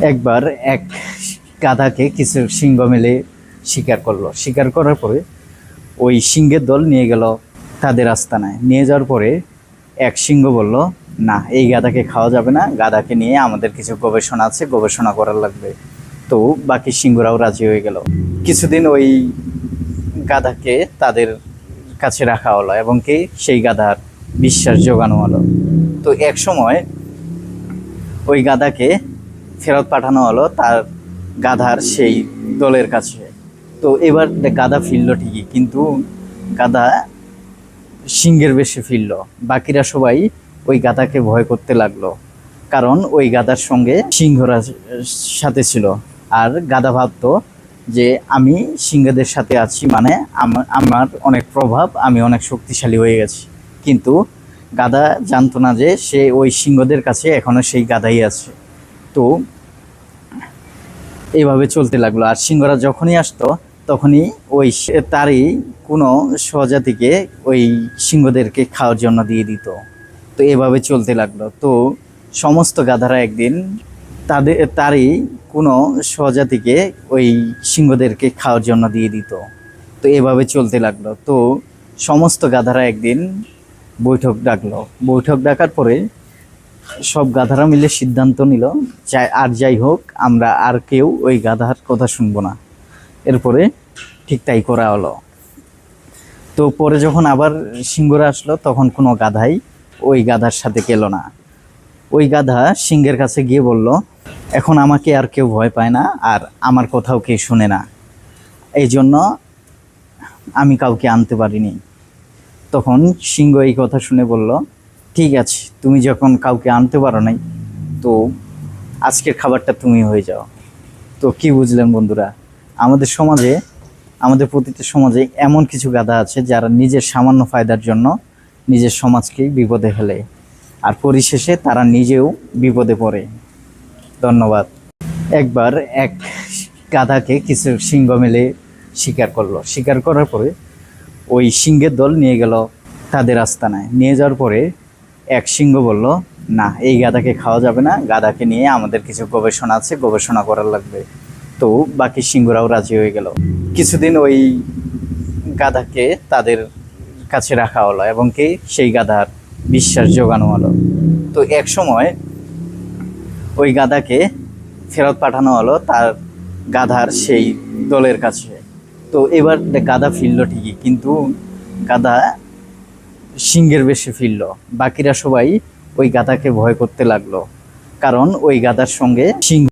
একবার এক গাধাকে কিছু সিংহ মিলে শিকার করলো। শিকার করার পরে ওই সিংহের দল নিয়ে গেল তাদের আস্তানায়। নিয়ে যাওয়ার পরে এক সিংহ বলল, না, এই গাধাকে খাওয়া যাবে না, গাধাকে নিয়ে আমাদের কিছু গবেষণা আছে, গবেষণা করার লাগবে। তো বাকি সিংহরাও রাজি হয়ে গেল। কিছুদিন ওই গাধাকে তাদের কাছে রাখা হলো এবং কি সেই গাধার বিশ্বাস জোগানো হলো। তো এক সময় ওই গাধাকে ফেরত পাঠানো হলো তার গাধার সেই দলের কাছে। তো এবার গাধা ফিরল ঠিকই, কিন্তু গাধা সিংহের বেশে ফিরল। বাকিরা সবাই ওই গাধাকে ভয় করতে লাগলো, কারণ ওই গাধার সঙ্গে সিংহরা সাথে ছিল। আর গাধা ভাবতো যে আমি সিংহদের সাথে আছি, মানে আমার অনেক প্রভাব, আমি অনেক শক্তিশালী হয়ে গেছি। কিন্তু গাধা জানতো না যে সে ওই সিংহদের কাছে এখনো সেই গাধাই আছে। তো এইভাবে চলতে লাগলো। আর সিংহরা যখনই আসতো তখনই ওই তারই কোনো স্বজাতিকে ওই সিংহদেরকে খাওয়ার জন্য দিয়ে দিত। তো এভাবে চলতে লাগলো। তো সমস্ত গাধারা একদিন তারই কোনো স্বজাতিকে ওই সিংহদেরকে খাওয়ার জন্য দিয়ে দিত। তো এভাবে চলতে লাগলো। তো সমস্ত গাধারা একদিন বৈঠক ডাকলো। বৈঠক ডাকার পরে সব গাধারা মিলে সিদ্ধান্ত নিল, যাই হোক, আমরা আর কেউ ওই গাধার কথা শুনবো না। এরপরে ঠিক তাই করা হলো। তো পরে যখন আবার সিংহরা আসলো তখন কোনো গাধাই ওই গাধার সাথে গেল না। ওই গাধা সিংহের কাছে গিয়ে বলল, এখন আমাকে আর কেউ ভয় পায় না, আর আমার কথাও কেউ শুনে না, এই জন্য আমি কাউকে আনতে পারিনি। তখন সিংহ এই কথা শুনে বলল, ঠিক আছে, তুমি যখন কাউকে আনতে পারো নাই, তো আজকের খাবারটা তুমি হয়ে যাও। তো কি বুঝলেন বন্ধুরা, আমাদের সমাজে, আমাদের প্রতিটা সমাজে এমন কিছু গাধা আছে যারা নিজের সামান্য ফায়দার জন্য নিজের সমাজকেই বিপদে ফেলে, আর পরিশেষে তারা নিজেও বিপদে পড়ে। ধন্যবাদ। একবার এক গাধাকে কিছু সিংহ মিলে শিকার করলো। শিকার করার পরে ওই সিংহের দল নিয়ে গেল তাদের আস্তানায়। নিয়ে যাওয়ার পরে এক সিংহ বলল, না, এই গাধাকে খাওয়া যাবে না, গাধাকে নিয়ে আমাদের কিছু গবেষণা আছে, গবেষণা করার লাগবে। তো বাকি সিংহরাও রাজি হয়ে গেল। কিছুদিন ওই গাধাকে তাদের কাছে রাখা হলো এবং কি সেই গাধার বিশ্বাস জোগানো হলো। তো এক সময় ওই গাধাকে ফেরত পাঠানো হলো তার গাধার সেই দলের কাছে। তো এবার গাধা ফিরল ঠিকই, কিন্তু গাধা সিংহের বেশে ফিরল। বাকিরা সবাই ওই গাধাকে ভয় করতে লাগলো, কারণ ওই গাধার সঙ্গে সিংহ